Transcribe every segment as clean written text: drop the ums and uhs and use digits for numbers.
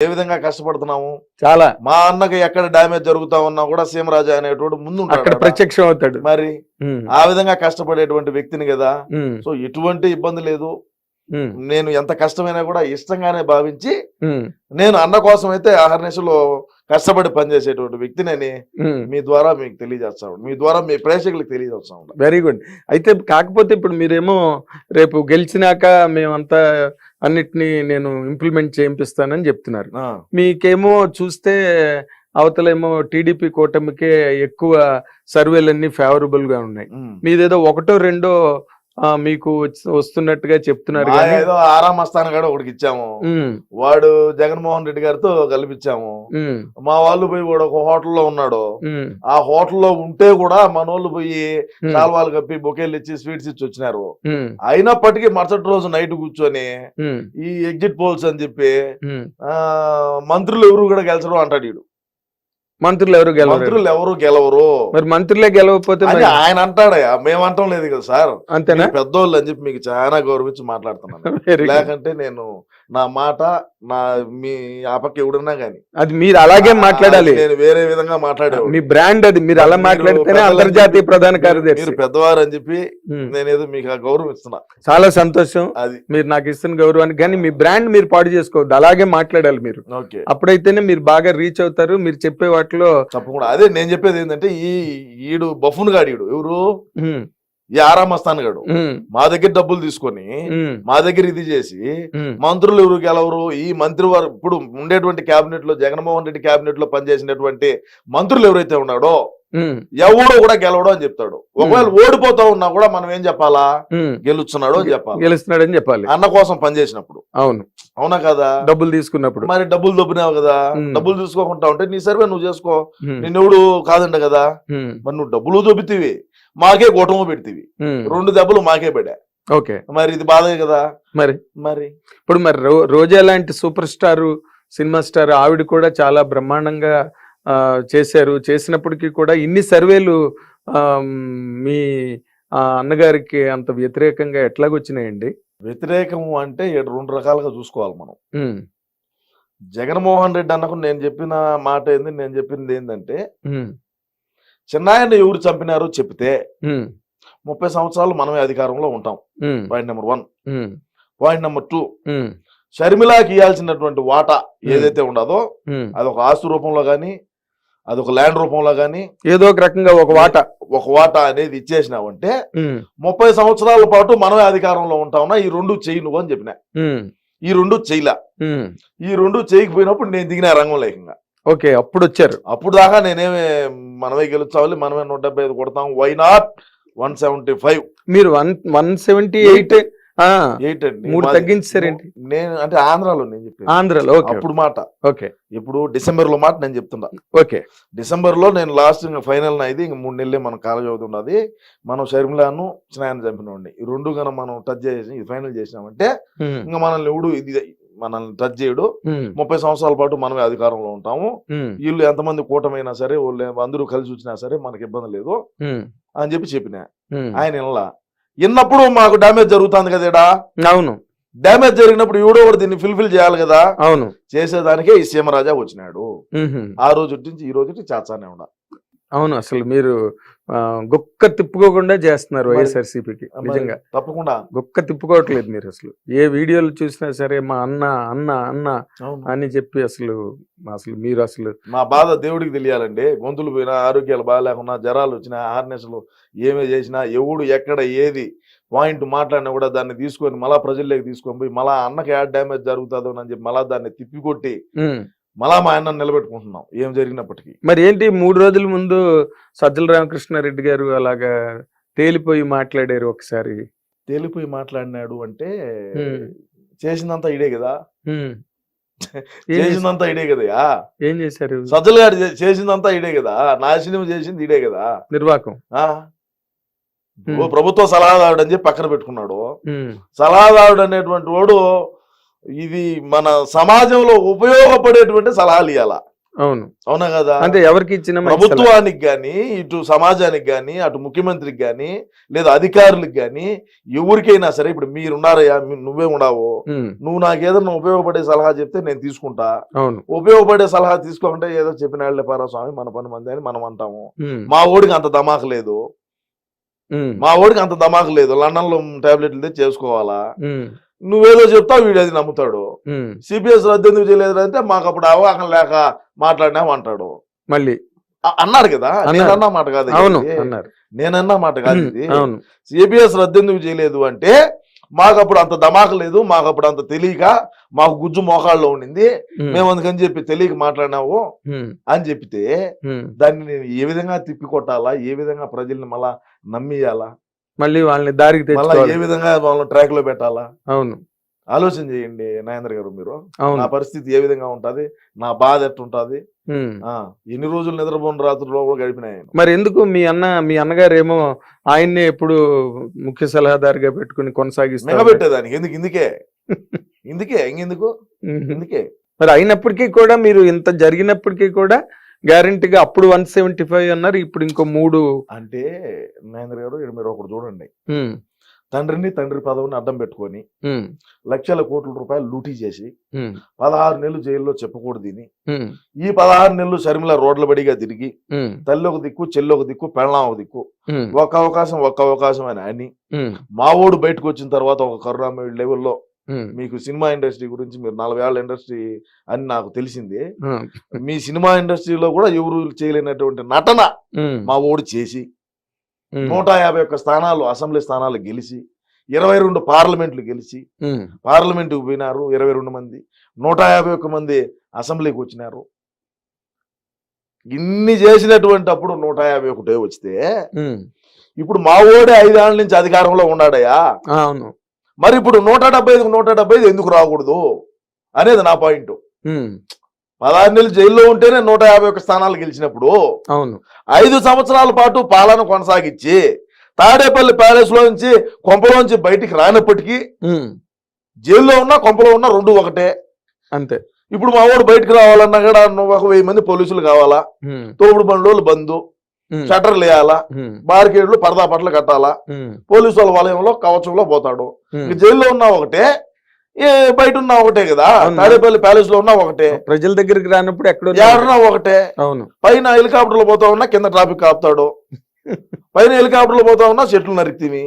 ఏ విధంగా కష్టపడుతున్నాము. చాలా మా అన్నకి ఎక్కడ డ్యామేజ్ జరుగుతా ఉన్నా కూడా సీమరాజు అనేటువంటి ముందు అక్కడ ప్రత్యక్షం అవుతాడు. మరి ఆ విధంగా కష్టపడేటువంటి వ్యక్తిని కదా. సో ఎటువంటి ఇబ్బంది లేదు. నేను ఎంత కష్టమైనా కూడా ఇష్టంగానే భావించి నేను అన్న కోసం అయితే ఆహర్నిశలో కష్టపడి పనిచేసేటువంటి వ్యక్తిని మీ ద్వారా మీకు తెలియజేస్తా మీ ద్వారా మీ ప్రేక్షకులకు తెలియజేస్తా. Very good. అయితే కాకపోతే ఇప్పుడు మీరేమో రేపు గెలిచినాక మేమంతా అన్నిటినీ నేను ఇంప్లిమెంట్ చేయిస్తానని చెప్తున్నారు. మీకేమో చూస్తే అవతలేమో టీడీపీ కూటమికే ఎక్కువ సర్వేలన్నీ ఫేవరబుల్ గా ఉన్నాయి. మీదేదో ఒకటో రెండో మీకు వస్తున్నట్టుగా చెప్తున్నారు. ఏదో ఆరామ్ అస్థానం కూడా ఒకటికి ఇచ్చాము, వాడు జగన్మోహన్ రెడ్డి గారితో కల్పించాము. మా వాళ్ళు పోయి కూడా ఒక హోటల్లో ఉన్నాడు, ఆ హోటల్లో ఉంటే కూడా మన వాళ్ళు పోయి శాల్వాలు కప్పి బొకేలు ఇచ్చి స్వీట్స్ ఇచ్చి వచ్చినారు. అయినప్పటికీ మరుసటి రోజు నైట్ కూర్చొని ఈ ఎగ్జిట్ పోల్స్ అని చెప్పి మంత్రులు ఎవరు కూడా గెలిచరు అంటాడు వీడు. మంత్రులు ఎవరు గెలవరు. మరి మంత్రులే గెలవకపోతే ఆయన అంటాడయ్యా, మేమంటాం లేదు కదా సార్, అంతేనా పెద్దోళ్ళు అని చెప్పి మీకు చాలా గౌరవించి మాట్లాడుతున్నాను. లేకంటే నేను నా మాట మీ ఆపక్క ఎవడన్నా గానీ అది మీరు అలాగే మాట్లాడాలి. నేను వేరే విధంగా మాట్లాడేవాడు. మీ బ్రాండ్ అది, మీరు అలా మాట్లాడితేనే అంతర్జాతీయ ప్రధాన కార్యదర్శి. మీరు పెద్దవారు అని చెప్పి నేనేదో మీకు ఆ గౌరవం ఇస్తున్నా. చాలా సంతోషం. అది మీరు నాకు ఇస్తున్న గౌరవానికి. కానీ మీ బ్రాండ్ మీరు పాడు చేసుకోవద్దు, అలాగే మాట్లాడాలి మీరు. అప్పుడైతేనే మీరు బాగా రీచ్ అవుతారు. మీరు చెప్పే వాటిలో తప్పకుండా అదే నేను చెప్పేది ఏంటంటే, ఈడు బఫున్ గాడు, ఈడు ఎవరు, ఈ ఆరామస్థాన్ గాడు మా దగ్గర డబ్బులు తీసుకొని మా దగ్గర ఇది చేసి మంత్రులు ఎవరు గెలవరు. ఈ మంత్రి వారు ఇప్పుడు ఉండేటువంటి కేబినెట్ లో జగన్మోహన్ రెడ్డి కేబినెట్ లో పనిచేసినటువంటి మంత్రులు ఎవరైతే ఉన్నాడో ఎవడో కూడా గెలవడం అని చెప్తాడు. ఒకవేళ ఓడిపోతా ఉన్నా కూడా మనం ఏం చెప్పాలా, గెలుస్తున్నాడు అని చెప్పాలి, గెలుస్తున్నాడని చెప్పాలి. అన్న కోసం పనిచేసినప్పుడు. అవునా కదా, డబ్బులు తీసుకున్నప్పుడు. మరి డబ్బులు దొబ్బినావు కదా, డబ్బులు తీసుకోకుండా ఉంటే నీ సర్వే నువ్వు చేసుకో, నిన్నెవడు కాదంట కదా. మరి నువ్వు డబ్బులు దొబ్బితేవి, మాకే గోటము పెడితేవి, 2 దెబ్బలు మాకే పడా. ఓకే, మరి ఇది బాధే కదా. మరి ఇప్పుడు మరి రోజా లాంటి సూపర్ స్టార్, సినిమా స్టార్ ఆవిడ కూడా చాలా బ్రహ్మాండంగా చేశారు. చేసినప్పటికీ కూడా ఇన్ని సర్వేలు మీ అన్నగారికి అంత వ్యతిరేకంగా ఎట్లాగొచ్చినాయండి? వ్యతిరేకం అంటే 2 రకాలుగా చూసుకోవాలి మనం. జగన్మోహన్ రెడ్డి అన్నకు నేను చెప్పిన మాట ఏంది, నేను చెప్పింది ఏంటంటే, చిన్నాయన్ని ఎవరు చంపినారో చెప్తే 30 సంవత్సరాలు మనమే అధికారంలో ఉంటాం. Point number 1. పాయింట్ నెంబర్ 2, షర్మిలాకి ఇవ్వాల్సినటువంటి వాటా ఏదైతే ఉండదో అదొక ఆస్తు రూపంలో గానీ, అదొక ల్యాండ్ రూపంలో గానీ, ఏదో ఒక రకంగా ఒక వాటా అనేది ఇచ్చేసినావంటే 30 సంవత్సరాల పాటు మనమే అధికారంలో ఉంటావునా. ఈ 2 చెయ్యి నువ్వు అని చెప్పినా. ఈ 2 చెయ్యిలా. ఈ 2 చేయకపోయినప్పుడు నేను దిగిన రంగం లేకుండా. ఓకే, అప్పుడు వచ్చారు. అప్పుడు దాకా నేనేమి మనమే గెలుచాలి, మనమే 175 కొడతాం. Why not 175? మీరు 178 అండి, 3 తగ్గించారేంటి? నేను అంటే ఆంధ్రాలో నేను చెప్పాను. ఆంధ్రాలో అప్పుడు మాట. ఓకే, ఇప్పుడు డిసెంబర్ లో మాట నేను చెప్తున్నా. ఓకే, డిసెంబర్ లో నేను లాస్ట్ ఫైనల్ ఇది ఇంక 3 నెలలే మన కాలేజ్ అవుతున్నది. మనం షర్మిలాను చిన్నాయన చంపినండి, ఈ 2 కన్నా మనం టచ్ చేసి ఇది ఫైనల్ చేసినామంటే ఇంకా మనల్ని ఎవడు మనల్ని టచ్ చేయడు. 30 సంవత్సరాల పాటు మనమే అధికారంలో ఉంటాము. వీళ్ళు ఎంతమంది కూటమైనా సరే, వాళ్ళు అందరూ కలిసి వచ్చినా సరే మనకి ఇబ్బంది లేదు అని చెప్పిన ఆయన విన్నప్పుడు మాకు డ్యామేజ్ జరుగుతుంది కదా. అవును, డ్యామేజ్ జరిగినప్పుడు ఎవడో కూడా దీన్ని ఫుల్ఫిల్ చేయాలి కదా. అవును, చేసేదానికే ఈ సీమరాజా వచ్చినాడు. ఆ రోజు నుంచి ఈ రోజు చేస్తానే ఉండ. అవును, అసలు మీరు గొక్క తిప్పుకోకుండా చేస్తున్నారు వైఎస్ఆర్సీపీకి. నిజంగా తప్పకుండా గొక్క తిప్పుకోవట్లేదు మీరు. అసలు ఏ వీడియోలు చూసినా సరే మా అన్న అన్న అన్న అని చెప్పి అసలు మీరు అసలు మా బాధ దేవుడికి తెలియాలండి. గొంతులు పోయినా, ఆరోగ్యాలు బాగాలేకున్నా, జ్వరాలు వచ్చినా, హార్నెస్లు ఏమే చేసినా, ఎవడు ఎక్కడ ఏది పాయింట్ మాట్లాడినా కూడా దాన్ని తీసుకొని మళ్ళా ప్రజల్లోకి తీసుకొని పోయి మళ్ళా అన్నకి యాడ్ డ్యామేజ్ జరుగుతుందో అని చెప్పి మళ్ళా దాన్ని తిప్పికొట్టి మళ్ళా మా ఆయన నిలబెట్టుకుంటున్నాం ఏం జరిగినప్పటికీ. మరి ఏంటి 3 రోజుల ముందు సజ్జల రామకృష్ణారెడ్డి గారు అలాగా తేలిపోయి మాట్లాడారు. ఒకసారి తేలిపోయి మాట్లాడినాడు అంటే చేసిందంతా ఇడే కదా. చేసిందంతా ఇడే కదా. ఏం చేశారు? సజ్జల గారు చేసిందంతా ఇడే కదా. నాశనం చేసింది ఇడే కదా. నిర్వాకం. ప్రభుత్వ సలహాదారుడు అని చెప్పి పక్కన పెట్టుకున్నాడు. సలహాదారుడు అనేటువంటి వాడు ఇది మన సమాజంలో ఉపయోగపడేటువంటి సలహాలు ఇవ్వాల. అవును. అవునా కదా? అంటే ఎవరికి ఇచ్చిన ప్రభుత్వానికి గాని, ఇటు సమాజానికి గాని, అటు ముఖ్యమంత్రికి గాని, లేదా అధికారులకు గాని, ఎవరికైనా సరే ఇప్పుడు మీరున్నారయ్యా, నువ్వే ఉన్నావు, నువ్వు నాకు ఏదన్నా ఉపయోగపడే సలహా చెప్తే నేను తీసుకుంటా. అవును. ఉపయోగపడే సలహా తీసుకోకుండా ఏదో చెప్పిన వాళ్ళే పారా స్వామి మన పని మంది అని మనం అంటాము. మా ఓడికి అంత దమాకు లేదు, మా ఓడికి అంత దమాకు లేదు, లండన్ లో టాబ్లెట్లు తెచ్చి చేసుకోవాలా. నువ్వేదో చెప్తావు, వీడు అది నమ్ముతాడు. సిపిఎస్ రద్దు ఎందుకు చేయలేదు అంటే మాకు అప్పుడు అవగాహన లేక మాట్లాడినాం అంటాడు. మళ్ళీ అన్నారు కదా, నేనన్నా మాట కాదు, నేనన్నా మాట కాదు ఇది. సిపిఎస్ రద్దు ఎందుకు చేయలేదు అంటే మాకు అప్పుడు అంత దమాక లేదు, మాకు అప్పుడు అంత తెలియక మాకు గుజ్జు మోకాళ్ళలో ఉండింది, మేము అందుకని చెప్పి తెలియక మాట్లాడినావు అని చెప్తే దాన్ని నేను ఏ విధంగా తిప్పి కొట్టాలా, ఏ విధంగా ప్రజల్ని మళ్ళా నమ్మియాలా, మళ్ళీ వాళ్ళని దారికి మళ్ళీ ఏ విధంగా వాళ్ళని ట్రాక్ లో పెట్టాలా. అవును, ఆలోచన చేయండి నాగేంద్ర గారు మీరు. నా పరిస్థితి ఏ విధంగా ఉంటది, నా బాధ ఎట్టుంటది, ఎన్ని రోజులు నిద్రపోని రాత్రుల్లో కూడా గడిపినాయి. మరి ఎందుకు మీ అన్నగారు ఏమో ఆయన్నే ఎప్పుడు ముఖ్య సలహాదారుగా పెట్టుకుని కొనసాగిస్తారు పెట్టేదానికి ఇందుకే ఇందుకే మరి అయినప్పటికీ కూడా మీరు ఇంత జరిగినప్పటికీ కూడా గ్యారంటీగా అప్పుడు 175 అన్నారు, ఇప్పుడు ఇంకో 3 అంటే నాగేంద్ర గారు మీరు ఒకటి చూడండి, తండ్రి పదవిని అడ్డం పెట్టుకొని లక్షల కోట్ల రూపాయలు లూటీ చేసి 16 నెలలు జైల్లో చెప్పకూడదు దీని. ఈ 16 నెలలు షర్మిల రోడ్ల బడిగా తిరిగి తల్లి ఒక దిక్కు, చెల్లి ఒక దిక్కు, పెళ్ళాం ఒక దిక్కు, ఒక్క అవకాశం అని మా ఓడు బయటకు వచ్చిన తర్వాత ఒక కరుణామయుడు లెవెల్లో మీకు సినిమా ఇండస్ట్రీ గురించి, మీరు 40 ఏళ్ల ఇండస్ట్రీ అని నాకు తెలిసింది, మీ సినిమా ఇండస్ట్రీలో కూడా ఎవరు చేయలేనటువంటి నటన మా ఓడు చేసి 151 స్థానాలు అసెంబ్లీ స్థానాలు గెలిచి 22 పార్లమెంట్లు గెలిచి పార్లమెంటుకు పోయినారు 22 మంది, 151 మంది అసెంబ్లీకి వచ్చినారు. ఇన్ని చేసినటువంటి అప్పుడు 151 వస్తే ఇప్పుడు మా ఓడే 5 ఏళ్ల నుంచి అధికారంలో ఉన్నాడయ్యా. మరి ఇప్పుడు 175 ఎందుకు రాకూడదు అనేది నా పాయింట్. 16 నెలలు జైల్లో ఉంటేనే 151 స్థానాలు గెలిచినప్పుడు 5 సంవత్సరాల పాటు పాలన కొనసాగించి తాడేపల్లి ప్యాలెస్ లోంచి కొంపలోంచి బయటికి రానప్పటికీ జైల్లో ఉన్నా కొంపలో ఉన్నా 2 ఒకటే అంతే. ఇప్పుడు మా వాడు బయటకు రావాలన్నా కూడా 1000 మంది పోలీసులు కావాలా, తోపుడు బండ్లు బంధు, షట్టర్లు వేయాలా, బార్కేడ్లు పరదా పట్ల కట్టాలా, పోలీసు వాళ్ళ వలయంలో కవచంలో పోతాడు. జైల్లో ఉన్నా ఒకటే, బయట ఉన్నా ఒకటే కదా, తాడేపల్లి ప్యాలెస్ లో ఉన్నా ఒకటే, ప్రజల దగ్గరికి రానప్పుడు ఎక్కడున్నా ఒకటే. పైన హెలికాప్టర్లో పోతా ఉన్నా కింద ట్రాఫిక్ ఆపుతాడు, పైన హెలికాప్టర్లో పోతా ఉన్నా చెట్లు నరికితివి.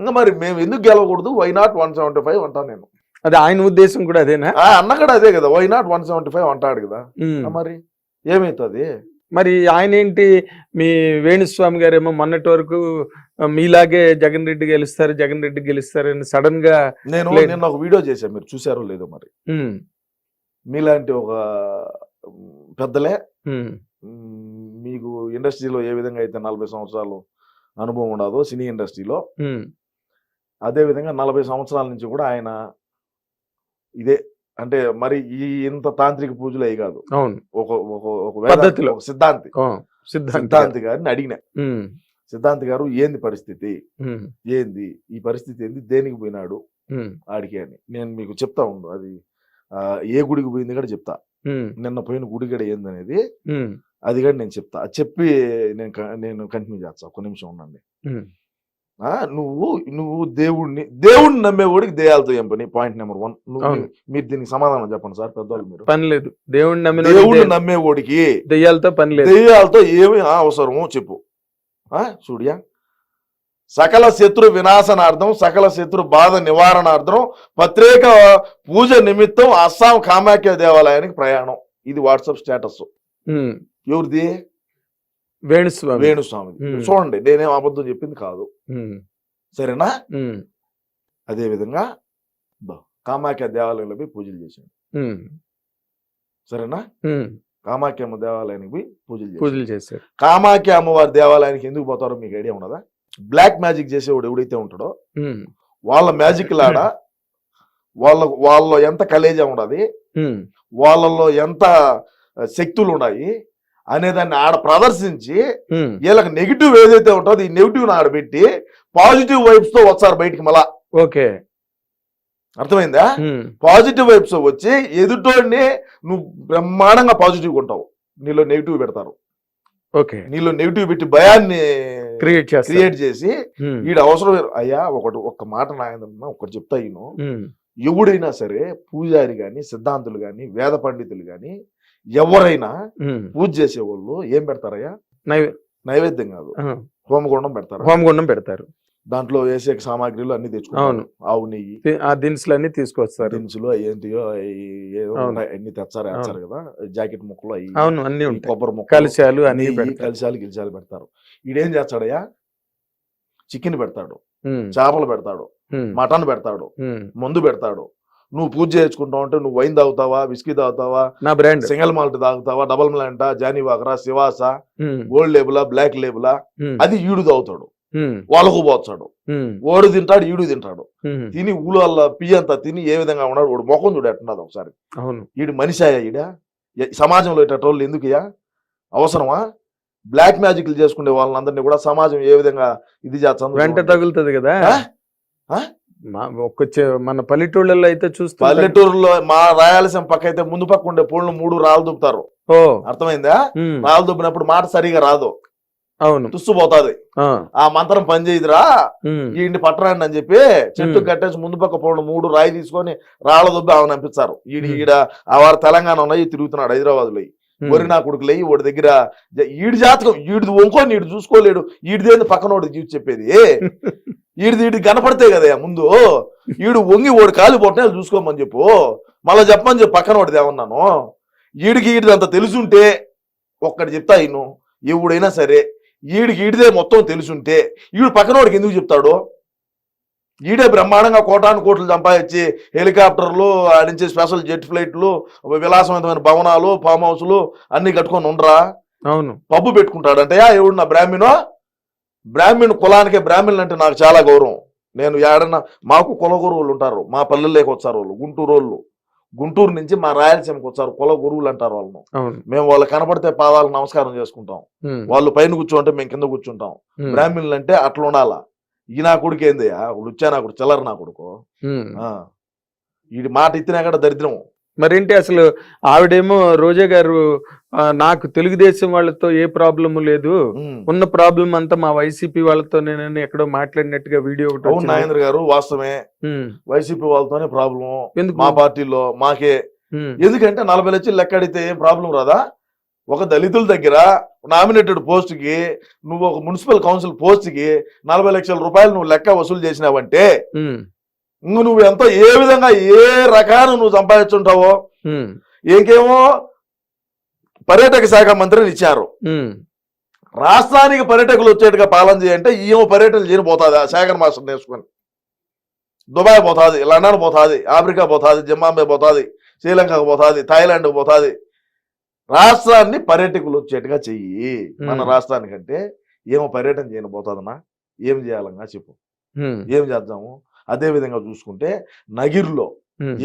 ఇంకా మరి మేము ఎందుకు గెలవకూడదు? వై నాట్ 175 అంటాను నేను. అది ఆయన ఉద్దేశం కూడా అదేనా? అన్న కూడా అదే కదా, వై నాట్ 175 అంటాడు కదా. మరి ఏమైతుంది? మరి ఆయన ఏంటి, మీ వేణుస్వామి గారు ఏమో మొన్నటి వరకు మీలాగే జగన్ రెడ్డి గెలుస్తారని సడన్ గా నేను ఒక వీడియో చేశాను, మీరు చూసారో లేదో మరి. మీలాంటి ఒక పెద్దలే, మీకు ఇండస్ట్రీలో ఏ విధంగా అయితే 40 సంవత్సరాలు అనుభవం ఉండదో సినీ ఇండస్ట్రీలో, అదే విధంగా 40 సంవత్సరాల నుంచి కూడా ఆయన ఇదే, అంటే మరి ఈ ఇంత తాంత్రిక పూజలు అయి కాదు, ఒక సిద్ధాంతి గారిని అడిగిన, సిద్ధాంతి గారు ఏంది పరిస్థితి, ఏంది ఈ పరిస్థితి, ఏంది దేనికి పోయినాడు ఆడికి అని నేను మీకు చెప్తా ఉండు. అది ఏ గుడికి పోయింది కూడా చెప్తా, నిన్న పోయిన గుడి కూడా ఏందనేది అది కూడా నేను చెప్తా. అది చెప్పి నేను కంటిన్యూ చేస్తా. ఒక్క నిమిషం ఉండండి. నువ్వు దేవుడిని నమ్మేవాడికి దెయ్యాలతో ఏం పని? Point number 1. మీరు దీనికి సమాధానం చెప్పండి సార్, పెద్దవాళ్ళు మీరు. పని లేదు, దేవుడిని నమ్మేవాడికి దెయ్యాలతో పని లేదు, దెయ్యాలతో ఏమి అవసరమో చెప్పు. చూడియా, సకల శత్రు వినాశనార్థం, సకల శత్రు బాధ నివారణార్థం ప్రత్యేక పూజ నిమిత్తం అస్సాం కామాఖ్య దేవాలయానికి ప్రయాణం. ఇది వాట్సాప్ స్టేటస్. ఎవరిది? వేణుస్వామి. చూడండి, నేనేం అబద్ధం చెప్పింది కాదు, సరేనా? అదే విధంగా కామాఖ్య దేవాలయంలో పోయి పూజలు చేశాడు, సరేనా? కామాఖ్య అమ్మ దేవాలయానికి పోయి పూజలు చేశాడు. కామాఖ్య అమ్మవారి దేవాలయానికి ఎందుకు పోతారో మీకు ఐడియా ఉన్నదా? బ్లాక్ మ్యాజిక్ చేసేవాడు ఎవడైతే ఉంటాడో వాళ్ళ మ్యాజిక్ లాడ, వాళ్ళ ఎంత కలేజా ఉండదు, వాళ్ళలో ఎంత శక్తులు ఉన్నాయి అనేదాన్ని ఆడ ప్రదర్శించి వీళ్ళకి నెగిటివ్ ఏదైతే ఉంటుందో ఈ నెగిటివ్ ఆడబెట్టి పాజిటివ్ వైబ్స్ తో వచ్చారు బయటికి. మళ్ళా ఓకే, అర్థమైందా? పాజిటివ్ వైబ్స్ వచ్చి ఎదుటోడిని నువ్వు బ్రహ్మాండంగా పాజిటివ్గా ఉంటావు. నీలో నెగిటివ్ పెడతారు. ఓకే. నీలో నెగిటివ్ పెట్టి భయాన్ని క్రియేట్ చేసి ఈడ అవసరం అయ్యా ఒక్క మాట నాయన ఒకటి చెప్తా ఈయన, ఎవడైనా సరే పూజారి గాని సిద్ధాంతులు గాని వేద పండితులు గాని ఎవరైనా పూజ చేసేవాళ్ళు ఏం పెడతారయ్యా? నైవేద్యం కాదు, హోమగుండం పెడతారు. దాంట్లో వేసే సామాగ్రిలు అన్ని తెచ్చుకుంటారు. ఆవు నెయ్యి, ఆ దినుసులు అన్ని తీసుకొస్తారు. దినుసులు ఏంటియో అన్ని తెచ్చారు వేస్తారు కదా, జాకెట్ ముక్కలు అవి అన్ని కొబ్బరి ముక్క, కలిశాలు అన్ని గిలిశాలు పెడతారు. ఈడేం చేస్తాడయ్యా? చికెన్ పెడతాడు, చేపలు పెడతాడు, మటన్ పెడతాడు, మందు పెడతాడు. నువ్వు పూజ చేసుకుంటావు అంటే నువ్వు వైన్ తాగుతావా, విస్కీ తాగుతావా, నా బ్రాండ్ సింగల్ మాల్ట్ తాగుతావా, డబల్ మాల్టా, జానీవాకరా, శివాస, గోల్డ్ లేబులా, బ్లాక్ లేబులా, అది ఈడు తాగుతాడు, వాళ్ళకు పోతాడు. ఓడు తింటాడు, ఈడు తింటాడు. తిని ఊళ్ళ పియ్యంతా తిని ఏ విధంగా ఉన్నాడు వాడు మొఖం చూడు ఎట్టున్నది ఒకసారి. ఈడు మనిషాయా? ఈడ సమాజంలో ఇటోళ్ళు ఎందుకుయా? అవసరమా? బ్లాక్ మ్యాజిక్లు చేసుకునే వాళ్ళందరినీ కూడా సమాజం ఏ విధంగా ఇది చేస్తాను వెంట తగులుతుంది కదా. మన పల్లెటూళ్ళలో అయితే చూస్తే, పల్లెటూరులో మా రాయలసీమ పక్క అయితే ముందు పక్క ఉండే పూలను 3 రాళ్ళు దుబ్బుతారు. అర్థమైందా? రాళ్ళు దుబ్బినప్పుడు మాట సరిగా రాదు, అవును, తుస్సుపోతాది. ఆ మంత్రం పని చేయదురా, ఈ పట్టరాండి అని చెప్పి చెట్టు కట్టేసి ముందు పక్క పూలను 3 రాయి తీసుకొని రాళ్ళ దుబ్బి ఆమెను అనిపిస్తారు. ఈడ ఆ వారు తెలంగాణ ఉన్నాయి తిరుగుతున్నాడు హైదరాబాద్ లో. వరి నా కొడుకు లేయి వాడి దగ్గర ఈడి జాతకం, ఈడిది వంకొని ఈడు చూసుకోలేడు, ఈడిదేంది పక్కనోడు చూసి చెప్పేది. ఈడిది కనపడితే కదా ముందు, ఈడు వంగి ఓడి కాలు పొట్టనే చూసుకోమని చెప్పు, మళ్ళీ చెప్పమని చెప్పు పక్కనోడిది ఏమన్నాను. ఈడిది అంత తెలుసుంటే ఒక్కటి చెప్తా ఈయన, ఎవడైనా సరే ఈడిదే మొత్తం తెలుసుంటే ఈడు పక్కనోడికి ఎందుకు చెప్తాడు? ఈడే బ్రహ్మాండంగా కోట్లు సంపాదించి హెలికాప్టర్లు ఆడించే స్పెషల్ జెట్ ఫ్లైట్లు, విలాసవంతమైన భవనాలు, ఫామ్ హౌస్లు అన్ని కట్టుకొని ఉండరా? అవును, పబ్బు పెట్టుకుంటాడంటే ఎవడు నా బ్రాహ్మణు కులానికే బ్రాహ్మణులు అంటే నాకు చాలా గౌరవం. నేను ఏడన్నా మాకు కుల గురువులు ఉంటారు, మా పల్లెల్లోకి వచ్చారు వాళ్ళు, గుంటూరు నుంచి మా రాయలసీమకి వచ్చారు, కుల గురువులు అంటారు వాళ్ళను. మేము వాళ్ళు కనపడితే పాదాలకు నమస్కారం చేసుకుంటాం, వాళ్ళు పైన కూర్చోంటే మేము కింద కూర్చుంటాం. బ్రాహ్మణులు అంటే అట్లా ఉండాలా. ఈ నా కొడుకు ఏంది వచ్చా నా కొడుకు చిల్లర నా కొడుకు, ఈ మాట ఇచ్చినా కూడా దరిద్రం. మరేంటి అసలు ఆవిడేమో రోజా గారు నాకు తెలుగుదేశం వాళ్ళతో ఏ ప్రాబ్లము లేదు, ఉన్న ప్రాబ్లం అంతా మా వైసీపీ వాళ్ళతో నేను ఎక్కడో మాట్లాడినట్టుగా వీడియో ఒకటి. అవును నాగేంద్ర గారు, వాస్తవమే, వైసీపీ వాళ్ళతోనే ప్రాబ్లము మా పార్టీలో మాకే. ఎందుకంటే 40 లక్షలు లెక్క అడిగితే ఏం ప్రాబ్లం రాదా? ఒక దళితుల దగ్గర నామినేటెడ్ పోస్ట్ కి నువ్వు ఒక మున్సిపల్ కౌన్సిల్ పోస్ట్ కి 40 లక్షల రూపాయలు నువ్వు లెక్క వసూలు చేసినావంటే నువ్వు ఎంతో ఏ విధంగా ఏ రకాన నువ్వు సంపాదించుంటావో. ఇంకేమో పర్యాటక శాఖ మంత్రిని ఇచ్చారు, రాష్ట్రానికి పర్యాటకులు వచ్చేట్టుగా పాలన చేయంటే ఏమో పర్యటనలు చేయబోతుంది. ఆ శేఖర్ మాస్టర్ నేర్చుకొని దుబాయ్ పోతుంది, లండన్ పోతుంది, ఆఫ్రికా పోతుంది, జింబాబే పోతుంది, శ్రీలంకకు పోతుంది, థాయిలాండ్కి పోతుంది. రాష్ట్రాన్ని పర్యాటకులు వచ్చేట్టుగా చెయ్యి. మన రాష్ట్రానికంటే ఏమో పర్యటన చేయబోతుందన్నా, ఏం చేయాలన్నా చెప్పు, ఏం చేద్దాము. అదే విధంగా చూసుకుంటే నగిరిలో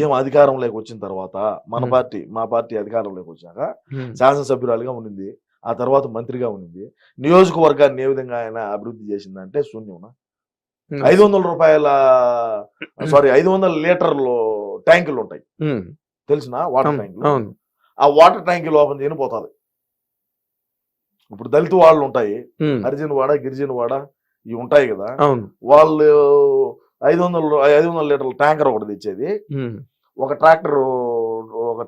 ఏం అధికారంలోకి వచ్చిన తర్వాత మా పార్టీ అధికారంలోకి వచ్చాక శాసనసభ్యురాలుగా ఉన్నింది, ఆ తర్వాత మంత్రిగా ఉన్నింది. నియోజకవర్గాన్ని ఏ విధంగా ఆయన అభివృద్ధి చేసిందంటే శూన్యం. 500 లీటర్లు ట్యాంకులు ఉంటాయి తెలిసిన, వాటర్ ట్యాంకులు. ఆ వాటర్ ట్యాంకులు ఓపెన్ చేయని పోతుంది. ఇప్పుడు దళిత వాళ్ళు ఉంటాయి, హరిజన్ వాడ, గిరిజన వాడ ఇవి ఉంటాయి కదా, వాళ్ళు 500 లీటర్ల ట్యాంకర్ ఒకటి తెచ్చేది, ఒక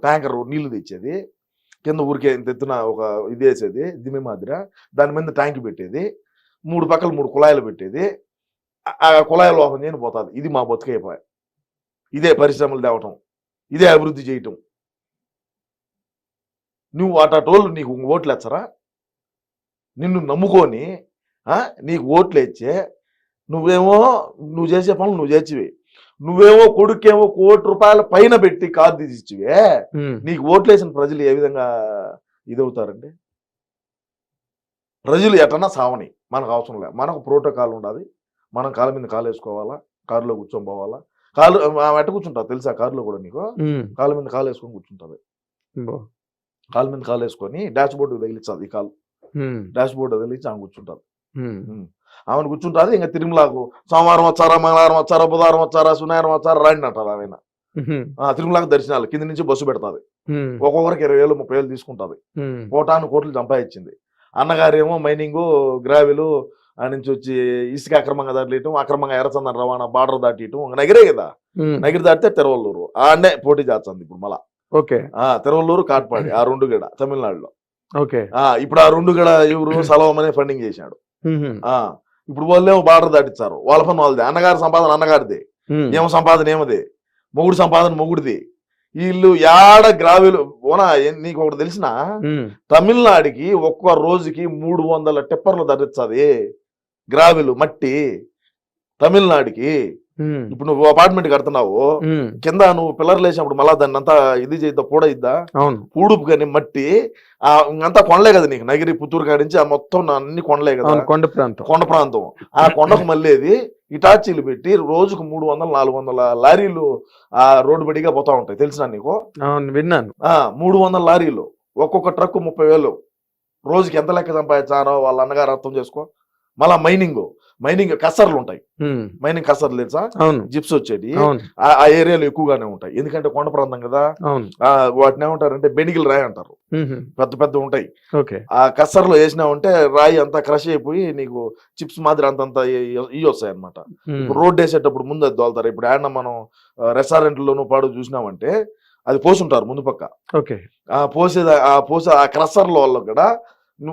ట్యాంకర్ నీళ్లు తెచ్చేది, కింద ఊరికే తెత్తున ఒక ఇది వేసేది దిమ్మి మాదిర, దాని మీద ట్యాంక్ పెట్టేది, 3 పక్కల 3 కుళాయిలు పెట్టేది. ఆ కుళాయిలు ఓపెన్ చేయని పోతుంది. ఇది మా బతుకైపోయి, ఇదే పరిశ్రమలు తేవటం, ఇదే అభివృద్ధి చేయటం. నువ్వు అటోళ్ళు నీకు ఓట్లు ఎచ్చరా? నిన్ను నమ్ముకొని నీకు ఓట్లు ఇచ్చే నువ్వు చేసే పనులు నువ్వు చేసివి. నువ్వేమో కొడుకేమో ₹1 కోటి పైన పెట్టి కారు తీసిచ్చివే, నీకు ఓట్లేసిన ప్రజలు ఏ విధంగా ఇదవుతారండి? ప్రజలు ఎటన్నా సావని, మనకు అవసరం లేదు. మనకు ప్రోటోకాల్ ఉండాలి, మనం కాళ్ళ మీద కాలు వేసుకోవాలా, కారులో కూర్చొని పోవాలా. కాళ్ళు ఎట్ట కూర్చుంటావు తెలుసా? కారులో కూడా నీకు కాళ్ళ మీద కాలు వేసుకొని కూర్చుంటుంది. కాళ్ళ మీద కాలు వేసుకొని డాష్ బోర్డు తగిలించాలి, ఈ కాలు డాష్ బోర్డు తగిలించి ఆమె కూర్చుంటుంది. ఆమెను కూర్చుంటుంది. ఇంకా తిరుమలకు సోమవారం వచ్చారా, మంగళవారం వచ్చారా, బుధవారం వచ్చారా, శనివారం వచ్చారా రాండి అంటారు. ఆమె తిరుమలకు దర్శనాలు కింద నుంచి బస్సు పెడతాది, ఒక్కొక్కరికి 20,000 30,000 తీసుకుంటది, కోటాను కోట్లు సంపాదించింది. అన్నగారేమో మైనింగ్ గ్రావెలు ఆ నుంచి వచ్చి ఇసుక అక్రమంగా దాటియటం, అక్రమంగా ఎర్రచందన రవాణా బార్డర్ దాటియటం, నగిరే కదా, నగిరి దాటితే తిరువల్లూరు ఆడనే పోటీ చేస్తుంది ఇప్పుడు మళ్ళా. ఓకే, తిరువల్లూరు కాట్పాడి ఆ రెండు గడ తమిళనాడులో. ఓకే, ఇప్పుడు ఆ రెండు గడ ఎవరు సలవమనే ఫండింగ్ చేశాడు. ఇప్పుడు వాళ్ళేమో బార్డర్ దాటిస్తారు, వాళ్ళ పని వాళ్ళది, అన్నగారి సంపాదన అన్నగారిది, ఏమో సంపాదన ఏమది, మొగుడు సంపాదన మొగుడిది. వీళ్ళు యాడ గ్రావెలు ఓనా. నీకు ఒకటి తెలిసిన, తమిళనాడుకి ఒక్క రోజుకి 300 టిప్పర్లు ధరించది గ్రావెలు మట్టి తమిళనాడుకి. ఇప్పుడు నువ్వు అపార్ట్మెంట్ కడుతున్నావు, కింద నువ్వు పిల్లర్లు వేసినప్పుడు మళ్ళా దాన్ని అంతా ఇది చేద్దా పూడ ఇద్దా పూడుపు కానీ మట్టి అంతా కొండలే కదా నీకు, నగిరి పుత్తూరు కాడి నుంచి ఆ మొత్తం అన్ని కొండలే కదా, కొండ ప్రాంతం. ఆ కొండకు మళ్ళీ ఇటాచీలు పెట్టి రోజుకు 300-400 లారీలు ఆ రోడ్డు బడిగా పోతా ఉంటాయి. తెలిసిన నీకు? విన్నాను. 300 లారీలు, ఒక్కొక్క ట్రక్ 30,000, రోజుకి ఎంత లెక్క సంపాదించారో వాళ్ళ అన్నగారు అర్థం చేసుకో. మళ్ళా మైనింగ్ కసర్లు ఉంటాయి, మైనింగ్ కసర్లు తెలుసా, జిప్స్ వచ్చేది ఆ ఏరియాలో ఎక్కువగానే ఉంటాయి, ఎందుకంటే కొండ ప్రాంతం కదా. వాటిని ఏమంటారంటే బెనిగిల్ రాయి అంటారు, పెద్ద పెద్ద ఉంటాయి. ఆ కసర్లో వేసినావంటే రాయి అంతా క్రష్ అయిపోయి నీకు చిప్స్ మాదిరి అంతంత ఇవి వస్తాయి అనమాట. ఇప్పుడు రోడ్డు వేసేటప్పుడు ముందు అది దోలుతారు. ఇప్పుడు ఆయన మనం రెస్టారెంట్లోనూ పాడు చూసినామంటే అది పోసుంటారు ముందు పక్క. పోసే ఆ క్రషర్ల వాళ్ళు కూడా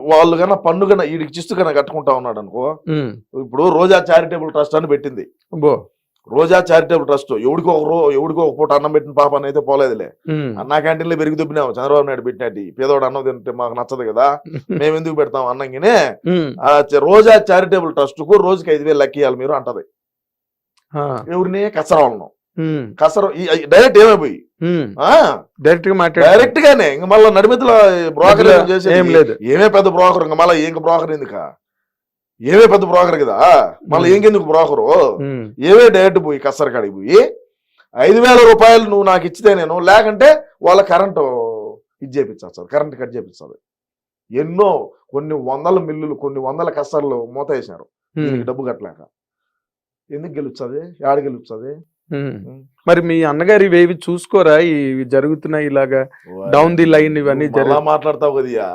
వాళ్ళు కన్నా పన్ను కన్నా వీడికి చిస్తు కన్నా కట్టుకుంటా ఉన్నాడు అనుకో. ఇప్పుడు రోజా చారిటబుల్ ట్రస్ట్ అని పెట్టింది. రోజా చారిటబుల్ ట్రస్ట్ ఎవడికో ఒక పూట అన్నం పెట్టిన పాప అయితే పోలేదులే. అన్నా క్యాంటీన్ లో పెరిగి దుబ్బినాము చంద్రబాబు నాయుడు పెట్టినట్టు. పేదోడు అన్నం తింటే మాకు నచ్చదు కదా, మేము ఎందుకు పెడతాం అన్నంగినే. రోజా చారిటబుల్ ట్రస్ట్ కు రోజుకి 5,000 లెక్కియాలి మీరు అంటది. ఎవరిని? కసరవాళ్ళను. కసర డైరెక్ట్ ఏమైపోయి డైరెక్ట్ గానే ఇంక మళ్ళీ నడిమితుల బ్రోకర్ చేసేది ఏమే పెద్ద బ్రోకర్, ఇంక మళ్ళీ ఇంక బ్రోకర్ ఎందుక, ఏమే పెద్ద బ్రోకర్ కదా, మళ్ళీ ఇంకెందుకు బ్రోకరు, ఏమే డైరెక్ట్ పోయి కసర కాడికి పోయి 5,000 రూపాయలు నువ్వు నాకు ఇచ్చితే నేను, లేకంటే వాళ్ళ కరెంటు ఇది చేపించాలి, కరెంట్ కట్ చేపించాలి. ఎన్నో కొన్ని 100 మిల్లులు కొన్ని 100 కసర్లు మూత వేసినారు డబ్బు కట్టలేక. ఎందుకు గెలుస్తుంది, ఆడ గెలుస్తుంది. మరి మీ అన్నగారు ఇవేవి చూసుకోరా, ఇవి జరుగుతున్నాయి ఇలాగా డౌన్ ది లైన్ ఇవన్నీ మాట్లాడతావు కదా,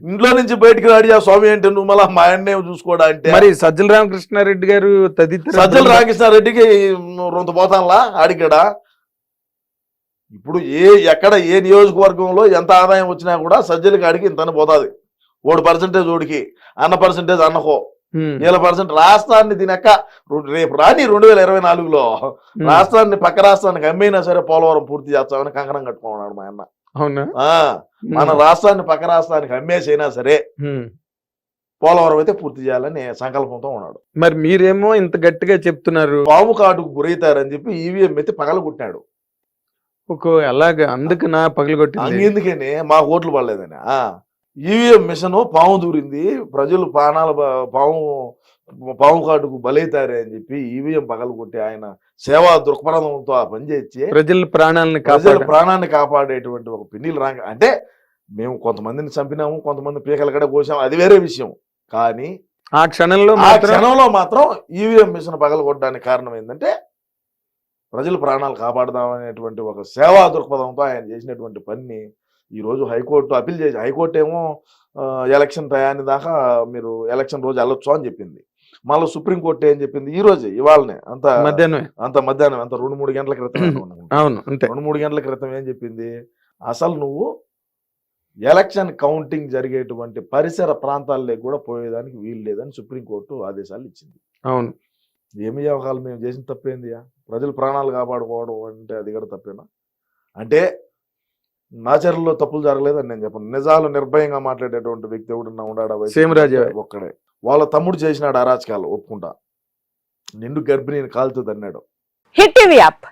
ఇంట్లో నుంచి బయటికి రాడి ఆ స్వామి అంటే నువ్వు మళ్ళీ మా అన్నే చూసుకోవడా అంటే. మరి సజ్జల రామకృష్ణారెడ్డి గారు తదితర సజ్జల రామకృష్ణారెడ్డికి రొంత పోతానులా ఆడిగడా. ఇప్పుడు ఎక్కడ ఏ నియోజకవర్గంలో ఎంత ఆదాయం వచ్చినా కూడా సజ్జలకి ఆడికి ఇంతనే పోతుంది. 1% ఓడికి, అన్న పర్సెంటేజ్ అన్నకో, 7% రాష్ట్రాన్ని దీనక్క రేపు రాని 2024లో రాష్ట్రాన్ని పక్క రాష్ట్రానికి అమ్మైనా సరే పోలవరం పూర్తి చేస్తామని కంకణం కట్టుకున్నాడు మా అన్న. అవునా? మన రాష్ట్రాన్ని పక్క రాష్ట్రానికి అమ్మేసైనా సరే పోలవరం అయితే పూర్తి చేయాలని సంకల్పంతో ఉన్నాడు. మరి మీరేమో ఇంత గట్టిగా చెప్తున్నారు. పాము కాటుకు గురవుతారని చెప్పి ఈవీఎం ఎత్తి పగలగొట్టాడు. అలాగా అందుకు నా పగలగొట్టి ఎందుకని మా ఓట్లు పడలేదని. ఈవీఎం మిషన్ పాము దూరింది, ప్రజలు పాము కాటుకు బలైతారే అని చెప్పి ఈవీఎం పగలగొట్టి ఆయన సేవా దృక్పథంతో ఆ పనిచేసి ప్రజల ప్రాణాన్ని కాపాడేటువంటి ఒక పిన్నిలు రాంగ. అంటే మేము కొంతమందిని చంపినాము, కొంతమంది పీకలు కూడా కోసాము, అది వేరే విషయం. కానీ ఆ క్షణంలో మాత్రం ఈవీఎం మిషన్ పగలగొట్టడానికి కారణం ఏంటంటే ప్రజల ప్రాణాలు కాపాడదామనేటువంటి ఒక సేవా దృక్పథంతో ఆయన చేసినటువంటి పని ఈ రోజు హైకోర్టు అప్పీల్ చేసి, హైకోర్టు ఏమో ఎలక్షన్ టయాన్ని దాకా మీరు ఎలక్షన్ రోజు వెళ్ళొచ్చు అని చెప్పింది. మళ్ళీ సుప్రీంకోర్టు ఏం చెప్పింది ఈ రోజు ఇవాళనే అంత మధ్యాహ్నం 2-3 గంటల క్రితం 2-3 గంటల క్రితం ఏం చెప్పింది, అసలు నువ్వు ఎలక్షన్ కౌంటింగ్ జరిగేటువంటి పరిసర ప్రాంతాల్లోకి కూడా పోయేదానికి వీలు లేదని సుప్రీంకోర్టు ఆదేశాలు ఇచ్చింది. అవును. ఏమి వ్యవహారాలు మేము చేసిన తప్పేంది, ప్రజల ప్రాణాలు కాపాడుకోవడం అంటే అది కూడా తప్పేనా? అంటే నాచర్లో తప్పులు జరగలేదని నేను చెప్పను. నిజాలు నిర్భయంగా మాట్లాడేటువంటి వ్యక్తి ఎవడన్నా ఉన్నాడా? ఒక్కడే. వాళ్ళ తమ్ముడు చేసినాడు అరాచకాలు, ఒప్పుకుంటా. నిండు గర్భిణిని కాలుతుంది అన్నాడు. Hit TV app